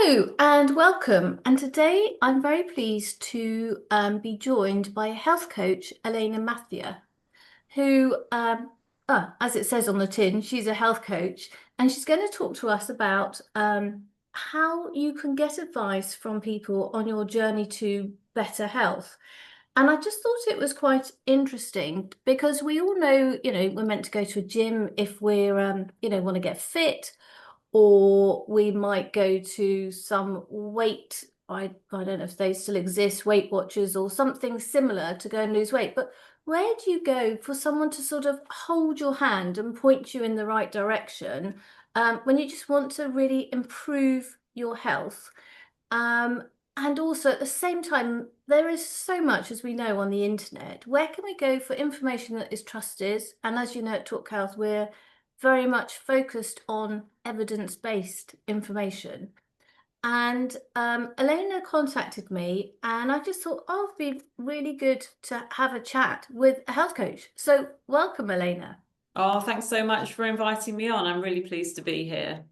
Hello and welcome. And today I'm very pleased to be joined by health coach Elena Macia, who, as it says on the tin, she's a health coach, and she's going to talk to us about how you can get advice from people on your journey to better health. And I just thought it was quite interesting because we all know, we're meant to go to a gym if we're, want to get fit, or we might go to some I don't know if they still exist, Weight Watchers or something similar to go and lose weight. But where do you go for someone to sort of hold your hand and point you in the right direction when you just want to really improve your health? Um, and also at the same time, there is so much, as we know, on the internet. Where can we go for information that is trusted? And as you know, at Talk Health, we're very much focused on evidence-based information. And Elena contacted me, and I just thought, oh, it'd be really good to have a chat with a health coach. So welcome, Elena. Oh, thanks so much for inviting me on. I'm really pleased to be here.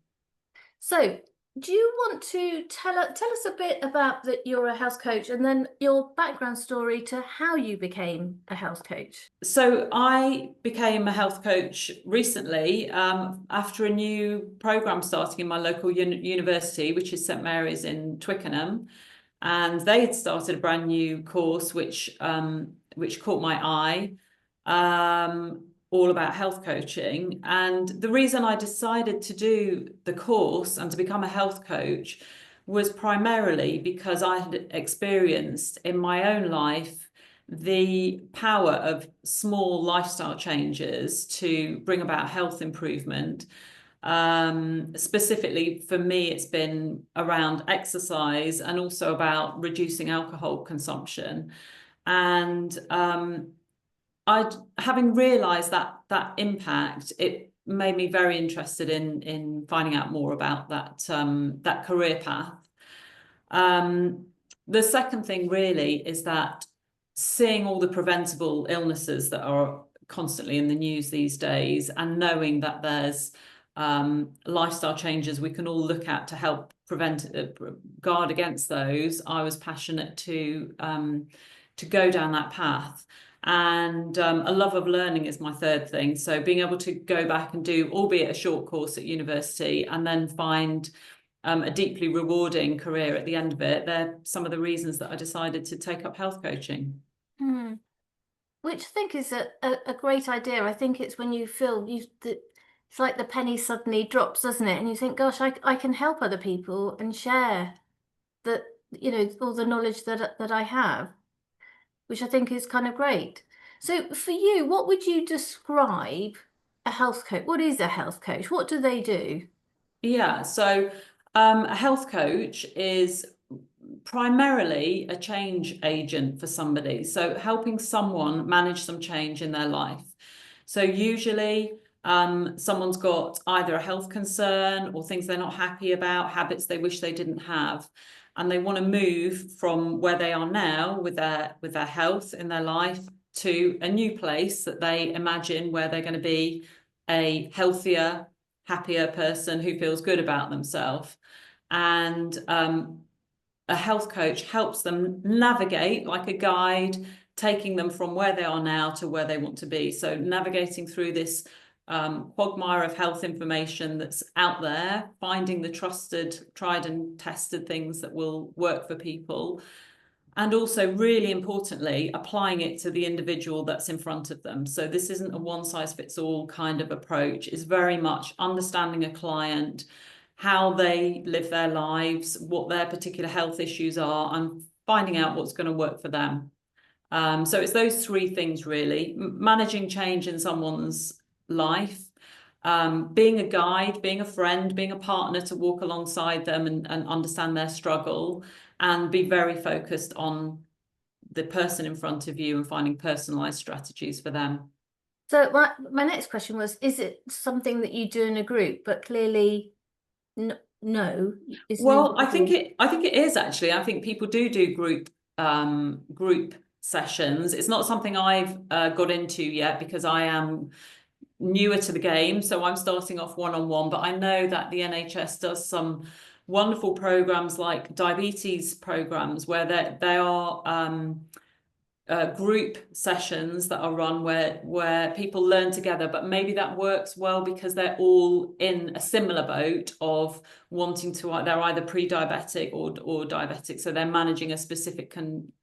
So, do you want to tell us a bit about that you're a health coach and then your background story to how you became a health coach? So I became a health coach recently after a new program starting in my local university, which is St Mary's in Twickenham. And they had started a brand new course which caught my eye, all about health coaching. And the reason I decided to do the course and to become a health coach was primarily because I had experienced in my own life the power of small lifestyle changes to bring about health improvement. Specifically for me, it's been around exercise and also about reducing alcohol consumption. And having realised that impact, it made me very interested in finding out more about that career path. The second thing really is that seeing all the preventable illnesses that are constantly in the news these days, and knowing that there's lifestyle changes we can all look at to help guard against those, I was passionate to go down that path. And a love of learning is my third thing. So being able to go back and do, albeit a short course at university, and then find a deeply rewarding career at the end of it, they're some of the reasons that I decided to take up health coaching. Hmm. Which I think is a great idea. I think it's when you feel it's like the penny suddenly drops, doesn't it? And you think, gosh, I can help other people and share that, all the knowledge that I have, which I think is kind of great. So for you, what would you describe a health coach? What is a health coach? What do they do? Yeah, so a health coach is primarily a change agent for somebody. So helping someone manage some change in their life. So usually someone's got either a health concern or things they're not happy about, habits they wish they didn't have. And they want to move from where they are now with their health in their life to a new place that they imagine where they're going to be a healthier, happier person who feels good about themselves. And a health coach helps them navigate like a guide, taking them from where they are now to where they want to be. So navigating through this quagmire of health information that's out there, finding the trusted, tried and tested things that will work for people, and also really importantly, applying it to the individual that's in front of them. So this isn't a one size fits all kind of approach. It's very much understanding a client, how they live their lives, what their particular health issues are, and finding out what's going to work for them. So it's those three things really: managing change in someone's life, being a guide, being a friend, being a partner to walk alongside them and understand their struggle, and be very focused on the person in front of you and finding personalized strategies for them. So my next question was, is it something that you do in a group? But clearly, no, it's an Well, individual. I think it is actually. I think people do group sessions. It's not something I've got into yet because I am newer to the game, so I'm starting off one-on-one, but I know that the NHS does some wonderful programs like diabetes programs where they are group sessions that are run where people learn together, but maybe that works well because they're all in a similar boat of wanting to, they're either pre-diabetic or diabetic, so they're managing a specific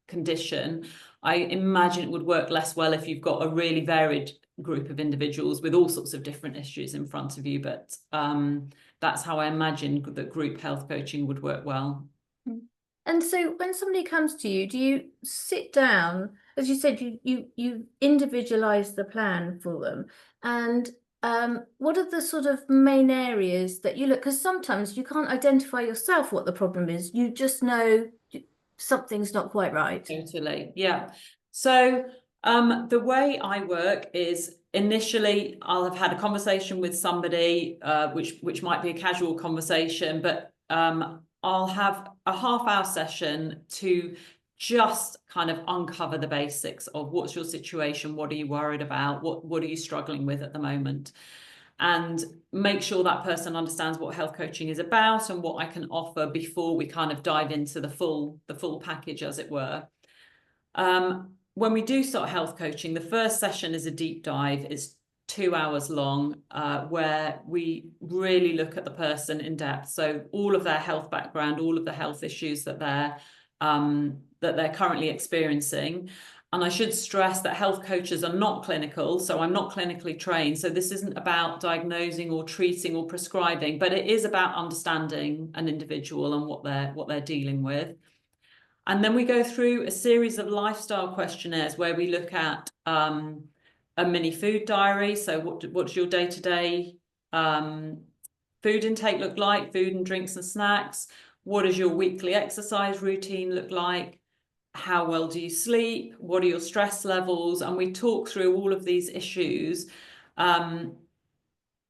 condition. I imagine it would work less well if you've got a really varied group of individuals with all sorts of different issues in front of you, but that's how I imagine that group health coaching would work well. And so when somebody comes to you, do you sit down, as you said, you individualize the plan for them? And what are the sort of main areas that you look, because sometimes you can't identify yourself what the problem is. You just know something's not quite right. Totally, yeah. So the way I work is initially I'll have had a conversation with somebody, which might be a casual conversation, but I'll have a half-hour session to just kind of uncover the basics of what's your situation, what are you worried about, what are you struggling with at the moment, and make sure that person understands what health coaching is about and what I can offer before we kind of dive into the full package, as it were. When we do start health coaching, the first session is a deep dive. It's 2 hours long, where we really look at the person in depth. So all of their health background, all of the health issues that they're currently experiencing. And I should stress that health coaches are not clinical, so I'm not clinically trained. So this isn't about diagnosing or treating or prescribing, but it is about understanding an individual and what they're dealing with. And then we go through a series of lifestyle questionnaires where we look at a mini food diary. So what's your day-to-day food intake look like, food and drinks and snacks? What does your weekly exercise routine look like? How well do you sleep? What are your stress levels? And we talk through all of these issues,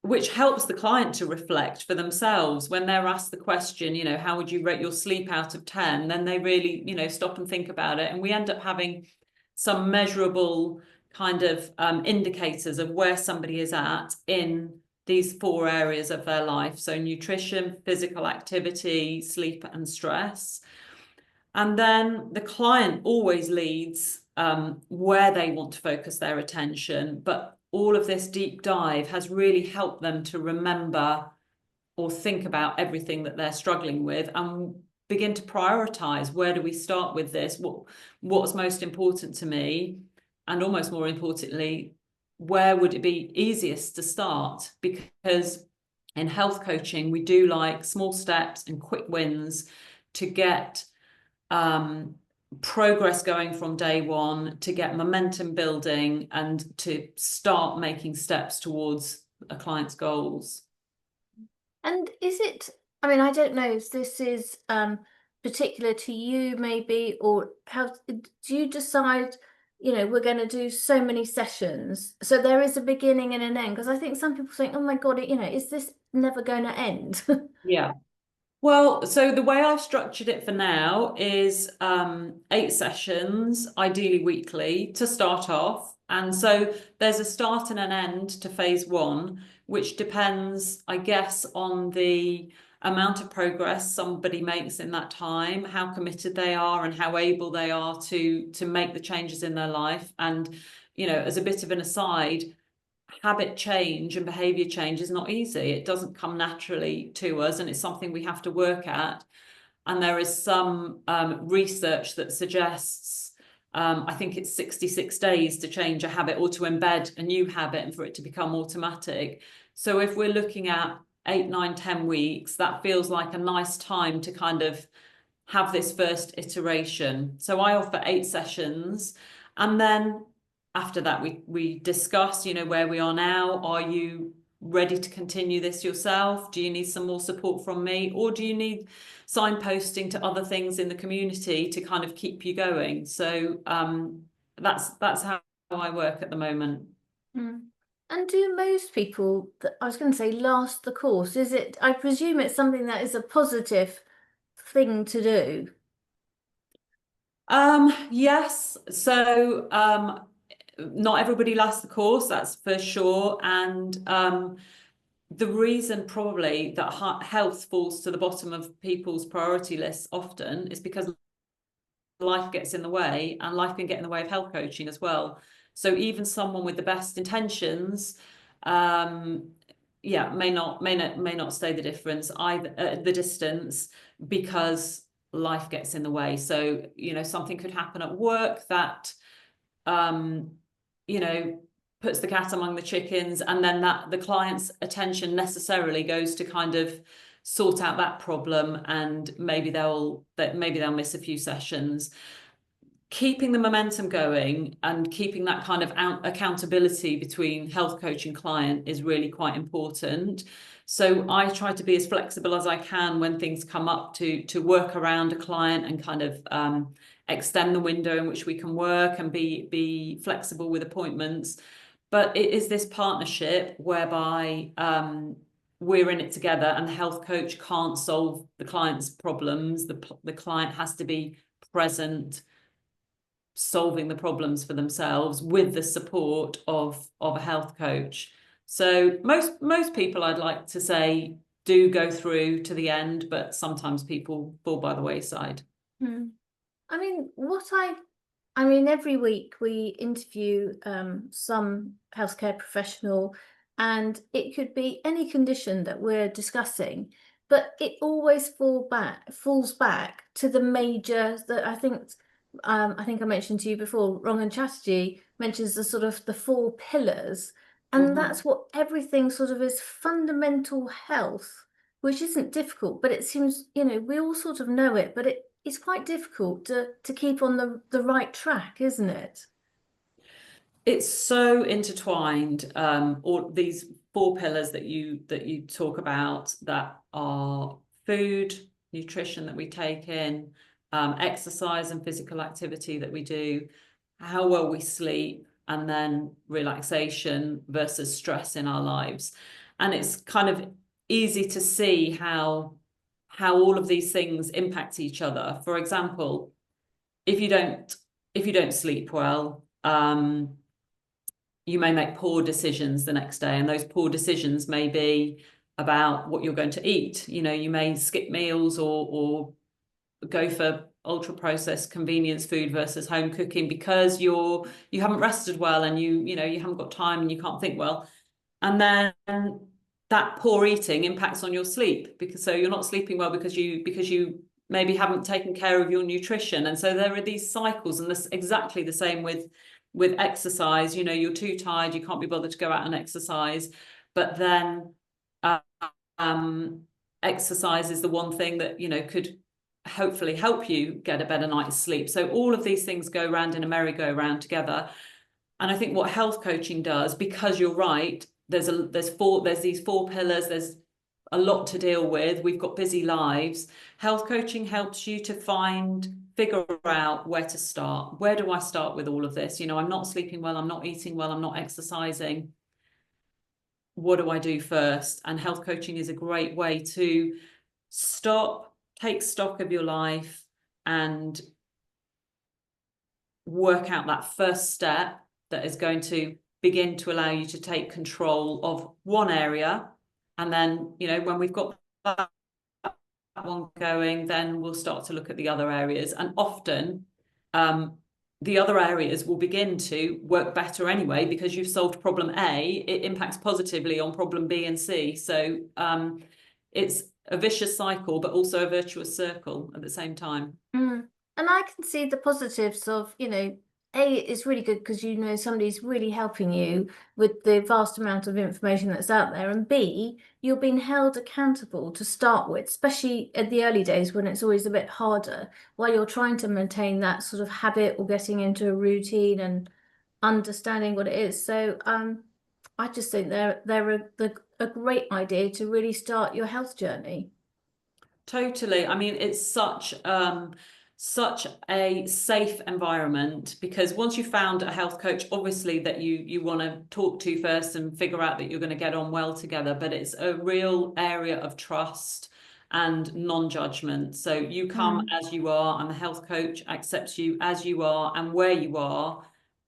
which helps the client to reflect for themselves when they're asked the question, how would you rate your sleep out of 10? Then they really, stop and think about it. And we end up having some measurable kind of indicators of where somebody is at in these 4 areas of their life. So nutrition, physical activity, sleep, and stress. And then the client always leads where they want to focus their attention. But all of this deep dive has really helped them to remember or think about everything that they're struggling with and begin to prioritize. Where do we start with this? What's most important to me? And almost more importantly, where would it be easiest to start? Because in health coaching, we do like small steps and quick wins to get progress going from day one, to get momentum building and to start making steps towards a client's goals. And is it, I mean, I don't know if this is particular to you maybe, or how do you decide, we're going to do so many sessions, so there is a beginning and an end? Because I think some people think, oh my God, is this never going to end? Yeah. Well, so the way I've structured it for now is 8 sessions, ideally weekly, to start off. And so there's a start and an end to phase 1, which depends, I guess, on the amount of progress somebody makes in that time, how committed they are and how able they are to make the changes in their life. And, as a bit of an aside, habit change and behavior change is not easy. It doesn't come naturally to us, and it's something we have to work at. And there is some research that suggests, I think it's 66 days to change a habit or to embed a new habit and for it to become automatic. So if we're looking at 8, 9, 10 weeks, that feels like a nice time to kind of have this first iteration. So I offer 8 sessions, and then after that we discuss, where we are now. Are you ready to continue this yourself? Do you need some more support from me, or do you need signposting to other things in the community to kind of keep you going? So that's how I work at the moment. Mm. And do most people, I was going to say, last the course? Is it, I presume it's something that is a positive thing to do. Yes. So not everybody lasts the course, that's for sure. And the reason probably that health falls to the bottom of people's priority lists often is because life gets in the way, and life can get in the way of health coaching as well. So even someone with the best intentions, yeah, may not stay the difference either, the distance, because life gets in the way. So, something could happen at work that, um, you know, puts the cat among the chickens, and then that the client's attention necessarily goes to kind of sort out that problem, and maybe they'll miss a few sessions. Keeping the momentum going and keeping that kind of accountability between health coach and client is really quite important. So I try to be as flexible as I can when things come up, to work around a client and kind of extend the window in which we can work, and be flexible with appointments. But it is this partnership whereby we're in it together, and the health coach can't solve the client's problems. The client has to be present, solving the problems for themselves with the support of a health coach. So most people, I'd like to say, do go through to the end, but sometimes people fall by the wayside. Hmm. I mean, I mean, every week we interview some healthcare professional, and it could be any condition that we're discussing, but it always falls back to the major that I think I mentioned to you before. Rangan Chatterjee mentions the sort of the four pillars, and Mhm. that's what everything sort of is: fundamental health, which isn't difficult, but it seems, we all sort of know it, but it's quite difficult to keep on the right track, isn't it? It's so intertwined. All these four pillars that you talk about, that are food, nutrition that we take in, exercise and physical activity that we do, how well we sleep, and then relaxation versus stress in our lives. And it's kind of easy to see how all of these things impact each other. For example, if you don't if you don't sleep well, you may make poor decisions the next day, and those poor decisions may be about what you're going to eat. You may skip meals, or go for ultra processed convenience food versus home cooking, because you haven't rested well, and you haven't got time, and you can't think well. And then that poor eating impacts on your sleep, because so you're not sleeping well because you maybe haven't taken care of your nutrition. And so there are these cycles, and this exactly the same with exercise. You're too tired, you can't be bothered to go out and exercise, but then uh, um, exercise is the one thing that could hopefully help you get a better night's sleep. So all of these things go round in a merry-go-round together. And I think what health coaching does, because you're right, there's these four pillars, there's a lot to deal with, we've got busy lives. Health coaching helps you to figure out where to start. Where do I start with all of this? I'm not sleeping well, I'm not eating well, I'm not exercising. What do I do first? And health coaching is a great way to take stock of your life, and work out that first step that is going to begin to allow you to take control of one area. And then, when we've got that one going, then we'll start to look at the other areas. And often, the other areas will begin to work better anyway, because you've solved problem A, it impacts positively on problem B and C. So it's a vicious cycle, but also a virtuous circle at the same time. Mm. And I can see the positives of, A, it's really good because somebody's really helping you with the vast amount of information that's out there. And B, you're being held accountable to start with, especially at the early days when it's always a bit harder, while you're trying to maintain that sort of habit or getting into a routine and understanding what it is. So I just think they're a great idea to really start your health journey. Totally. I mean, it's such a safe environment, because once you've found a health coach, obviously, that you want to talk to first and figure out that you're going to get on well together, but it's a real area of trust and non-judgment. So you come Mm. as you are, and the health coach accepts you as you are and where you are,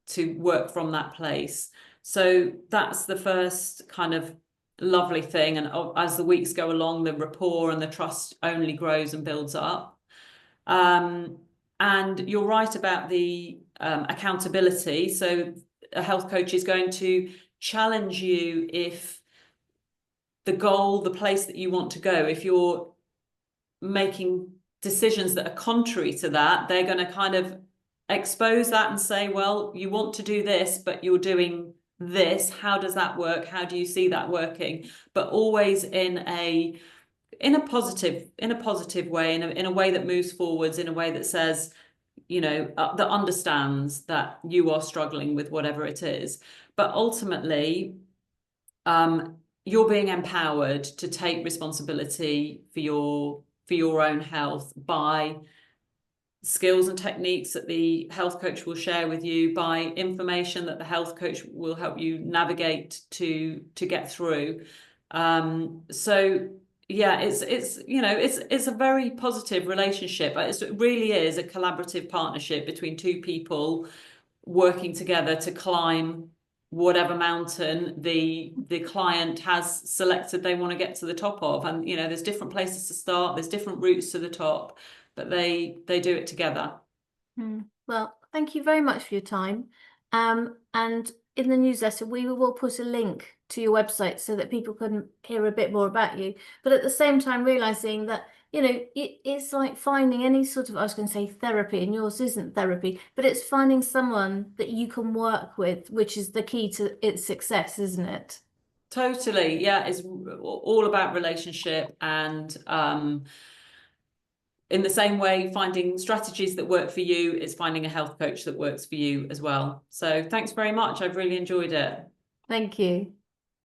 to work from that place. So that's the first kind of lovely thing. And as the weeks go along, the rapport and the trust only grows and builds up. And you're right about the accountability. So a health coach is going to challenge you if the goal, the place that you want to go, if you're making decisions that are contrary to that, they're going to kind of expose that and say, well, you want to do this, but you're doing this. How does that work? How do you see that working? But always in a positive way, in a way that moves forwards, in a way that says, that understands that you are struggling with whatever it is. But ultimately, you're being empowered to take responsibility for your own health by skills and techniques that the health coach will share with you, by information that the health coach will help you navigate to get through. So yeah, it's a very positive relationship. It really is a collaborative partnership between two people working together to climb whatever mountain the client has selected they want to get to the top of. And there's different places to start, there's different routes to the top, but they do it together. Well, thank you very much for your time. And in the newsletter, we will put a link to your website so that people can hear a bit more about you. But at the same time, realizing that, it's like finding any sort of, I was going to say therapy, and yours isn't therapy, but it's finding someone that you can work with, which is the key to its success, isn't it? Totally, yeah, it's all about relationship. And in the same way, finding strategies that work for you is finding a health coach that works for you as well. So thanks very much. I've really enjoyed it. Thank you.